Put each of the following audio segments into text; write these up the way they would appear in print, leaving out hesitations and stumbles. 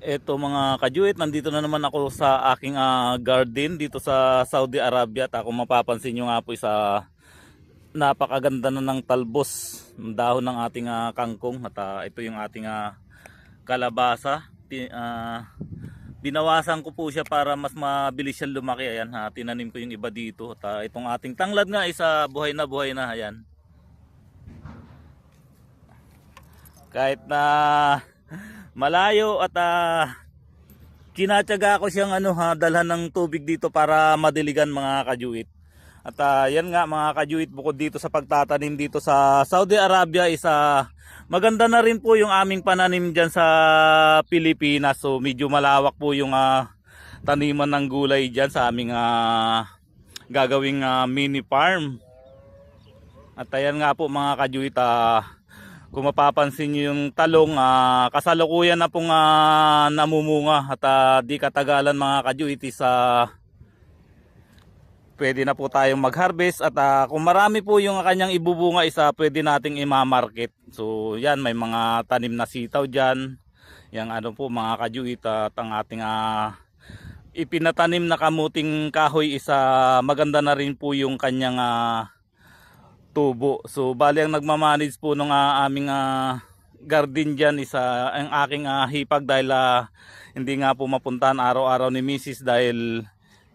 Eto mga kajuit, nandito na naman ako sa aking garden dito sa Saudi Arabia. At kung mapapansin nyo nga po isa napakaganda na ng talbos ng dahon ng ating kangkong. At ito yung ating kalabasa. Binawasan ko po siya para mas mabilis siya lumaki. Ayan, tinanim ko yung iba dito. At itong ating tanglad nga isa buhay na. Ayan. Kahit na malayo at kinatyaga ko siyang dalhan ng tubig dito para madiligan mga kajuit. At yan nga mga kajuit, bukod dito sa pagtatanim dito sa Saudi Arabia, maganda na rin po yung aming pananim dyan sa Pilipinas. So medyo malawak po yung taniman ng gulay dyan sa aming gagawing mini farm. At ayan nga po mga kajuit, kung mapapansin nyo yung talong, kasalukuyan na pong namumunga. At di katagalan mga kajuit, pwede na po tayong mag-harvest. At kung marami po yung kanyang ibubunga, pwede nating ima-market. So yan, may mga tanim na sitaw dyan. Yang po mga kajuit, at ang ating ipinatanim na kamuting kahoy, maganda na rin po yung kanyang tubo. So bali ang nagmamanage po ng aming garden dyan ang aking hipag, dahil hindi nga po mapuntahan araw-araw ni Mrs. dahil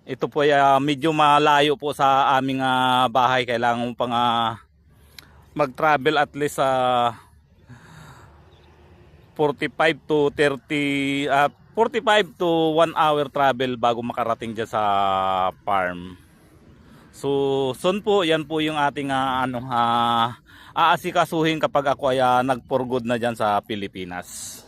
ito po ay medyo malayo po sa aming bahay. Kailangan mo pang mag-travel at least 45 to 1 hour travel bago makarating dyan sa farm. So soon po, yan po yung ating aasikasuhin kapag ako ay nag-for good na dyan sa Pilipinas.